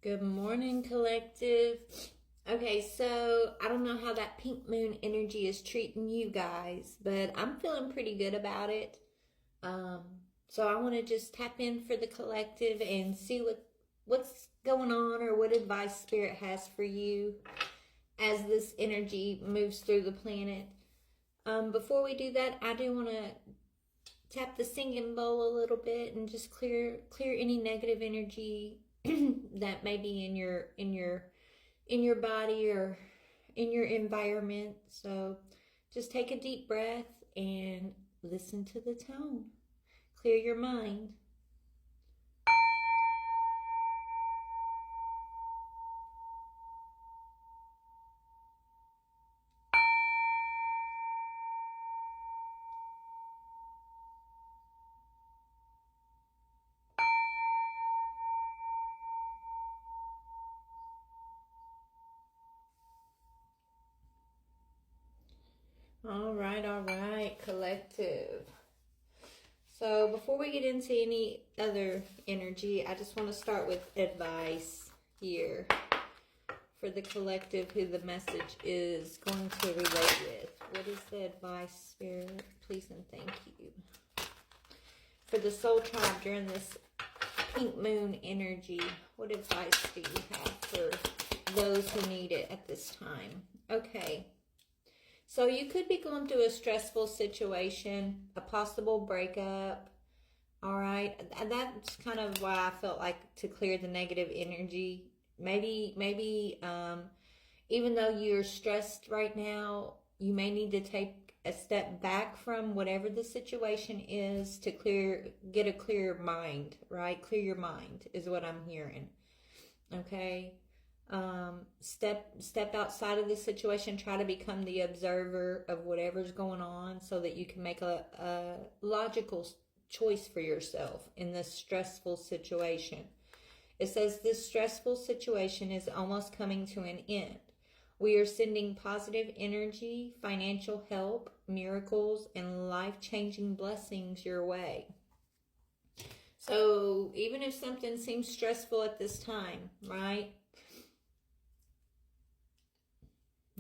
Good morning, collective. Okay, so I don't know how that pink moon energy is treating you guys, but I'm feeling pretty good about it. Um, so I want to just tap in for the collective and see what's going on or what advice spirit has for you as this energy moves through the planet. Before we do that, I do want to tap the singing bowl a little bit and just clear any negative energy that may be in your body or in your environment. So just take a deep breath and listen to the tone. Clear your mind. All right, collective. So before we get into any other energy, I just want to start with advice here for the collective who the message is going to relate with. What is the advice, Spirit? Please and thank you. For the soul tribe during this pink moon energy, what advice do you have for those who need it at this time? Okay. So you could be going through a stressful situation, a possible breakup. All right. That's kind of why I felt like to clear the negative energy. Maybe, even though you're stressed right now, you may need to take a step back from whatever the situation is to get a clear mind, right? Clear your mind is what I'm hearing. Okay. Step outside of the situation. Try to become the observer of whatever's going on so that you can make a logical choice for yourself in this stressful situation. It says this stressful situation is almost coming to an end. We are sending positive energy, financial help, miracles, and life-changing blessings your way. So even if something seems stressful at this time, right?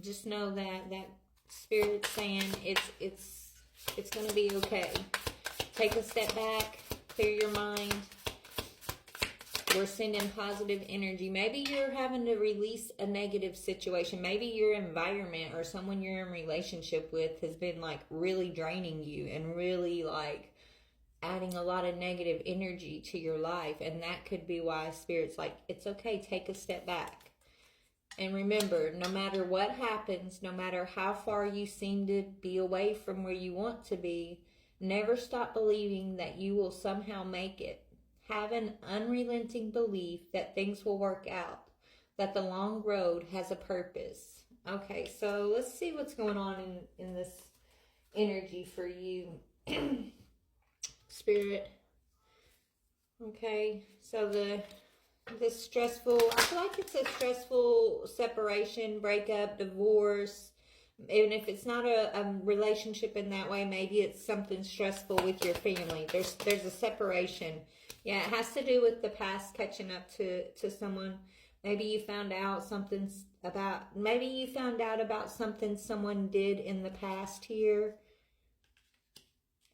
Just know that spirit's saying it's going to be okay. Take a step back, clear your mind. We're sending positive energy. Maybe you're having to release a negative situation. Maybe your environment or someone you're in relationship with has been like really draining you and really like adding a lot of negative energy to your life. And that could be why spirit's like, it's okay, take a step back. And remember, no matter what happens, no matter how far you seem to be away from where you want to be, never stop believing that you will somehow make it. Have an unrelenting belief that things will work out, that the long road has a purpose. Okay, so let's see what's going on in this energy for you, Spirit. Okay, so this stressful, I feel like it's a stressful separation, breakup, divorce. Even if it's not a relationship in that way, maybe it's something stressful with your family. There's a separation. Yeah, it has to do with the past catching up to someone. Maybe you found out about something someone did in the past here,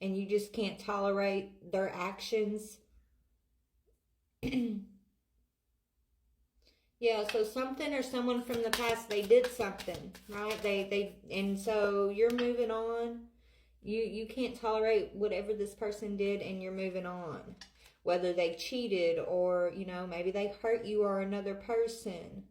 and you just can't tolerate their actions. Yeah, so something or someone from the past, they did something, right? And so you're moving on. You can't tolerate whatever this person did, and you're moving on. Whether they cheated or, maybe they hurt you or another person.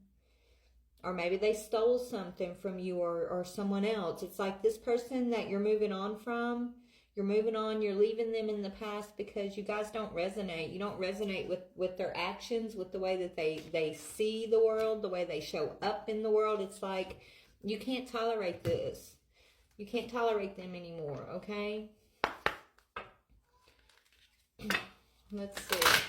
Or maybe they stole something from you or someone else. It's like this person that you're moving on from, you're moving on, you're leaving them in the past because you guys don't resonate. You don't resonate with their actions, with the way that they see the world, the way they show up in the world. It's like you can't tolerate this. You can't tolerate them anymore, okay? Let's see.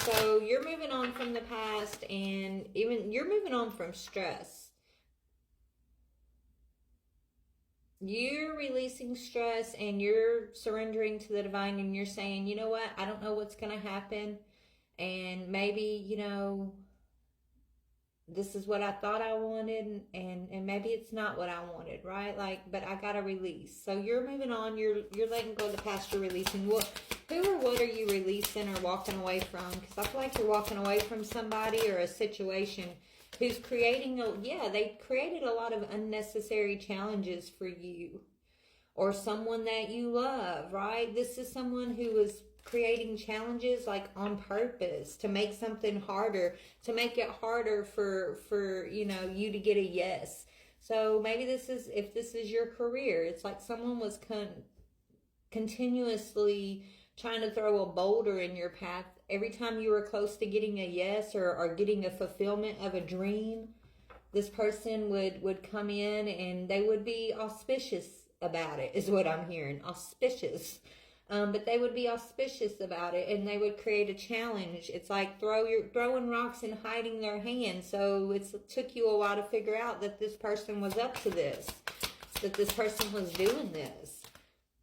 So you're moving on from the past, and even you're moving on from stress. you're releasing stress and you're surrendering to the divine, and you're saying, you know what, I don't know what's going to happen, and maybe, you know, this is what I thought I wanted, and maybe it's not what I wanted, right? Like, but I gotta release. So you're moving on, you're letting go of the past, you're releasing. What, who or what are you releasing or walking away from? Because I feel like you're walking away from somebody or a situation who's creating they created a lot of unnecessary challenges for you, or someone that you love, right? This is someone who was creating challenges like on purpose to make something harder, to make it harder for you know, you to get a yes. So maybe this is, if this is your career, it's like someone was continuously trying to throw a boulder in your path every time you were close to getting a yes, or getting a fulfillment of a dream. This person would come in and they would be auspicious about it, is what I'm hearing. Auspicious. But they would be auspicious about it, and they would create a challenge. It's like throwing rocks and hiding their hand. So it took you a while to figure out that this person was up to this, that this person was doing this.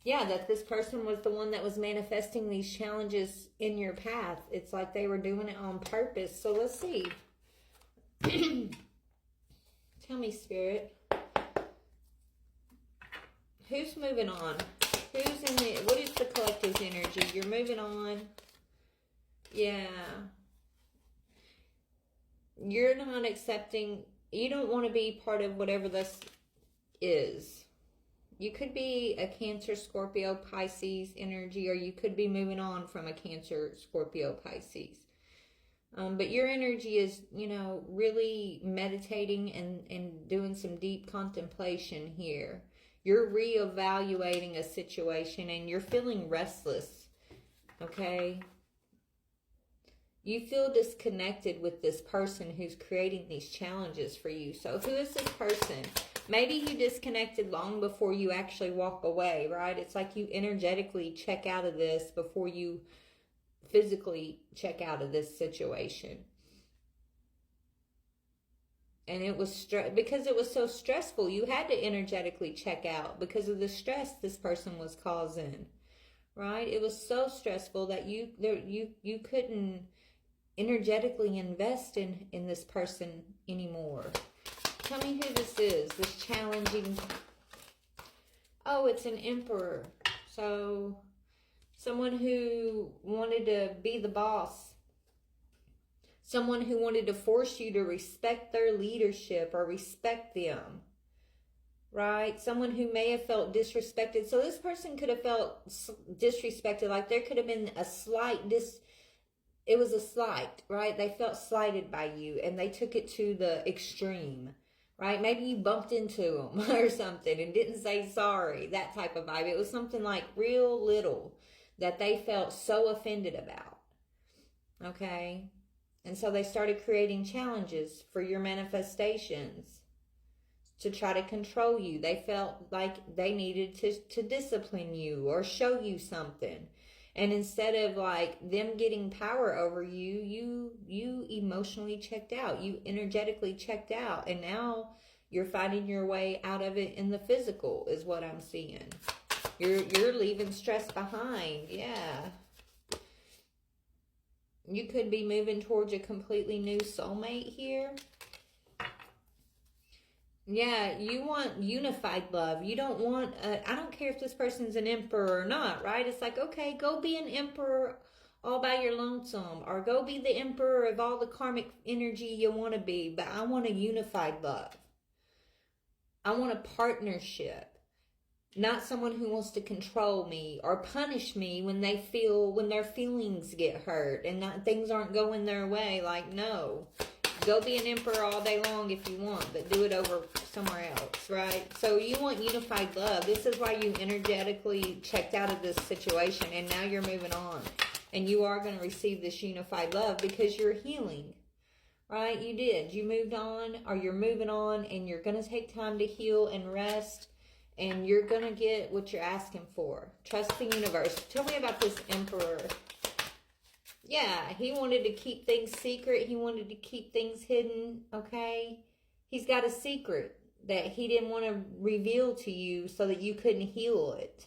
Yeah, that this person was the one that was manifesting these challenges in your path. It's like they were doing it on purpose. So let's see. Tell me, Spirit. Who's moving on? Who's in the, what is the collective's energy? You're moving on. Yeah. You're not accepting, you don't want to be part of whatever this is. You could be a Cancer, Scorpio, Pisces energy, or you could be moving on from a Cancer, Scorpio, Pisces. But your energy is, you know, really meditating and doing some deep contemplation here. You're reevaluating a situation and you're feeling restless, okay? You feel disconnected with this person who's creating these challenges for you. So who is this person? Maybe you disconnected long before you actually walk away, right? It's like you energetically check out of this before you physically check out of this situation. And it was because it was so stressful, you had to energetically check out because of the stress this person was causing, right? It was so stressful that you couldn't energetically invest in this person anymore. Tell me who this is, this challenging. Oh, it's an emperor. So someone who wanted to be the boss. Someone who wanted to force you to respect their leadership or respect them, right? Someone who may have felt disrespected. So this person could have felt disrespected, like there could have been a slight, it was a slight, right? They felt slighted by you and they took it to the extreme, right? Maybe you bumped into them or something and didn't say sorry, that type of vibe. It was something like real little that they felt so offended about, okay? And so they started creating challenges for your manifestations to try to control you. They felt like they needed to discipline you or show you something. And instead of like them getting power over you, you emotionally checked out. You energetically checked out. And now you're finding your way out of it in the physical is what I'm seeing. You're leaving stress behind. Yeah. You could be moving towards a completely new soulmate here. Yeah, you want unified love. You don't want, I don't care if this person's an emperor or not, right? It's like, okay, go be an emperor all by your lonesome. Or go be the emperor of all the karmic energy you want to be. But I want a unified love. I want a partnership. Not someone who wants to control me or punish me when their feelings get hurt and things aren't going their way. Like, no, go be an emperor all day long if you want, but do it over somewhere else, right? So you want unified love. This is why you energetically checked out of this situation and now you're moving on. And you are going to receive this unified love because you're healing, right? You did. You moved on, or you're moving on, and you're going to take time to heal and rest. And you're going to get what you're asking for. Trust the universe. Tell me about this emperor. Yeah, he wanted to keep things secret. He wanted to keep things hidden, okay? He's got a secret. that he didn't want to reveal to you so that you couldn't heal it.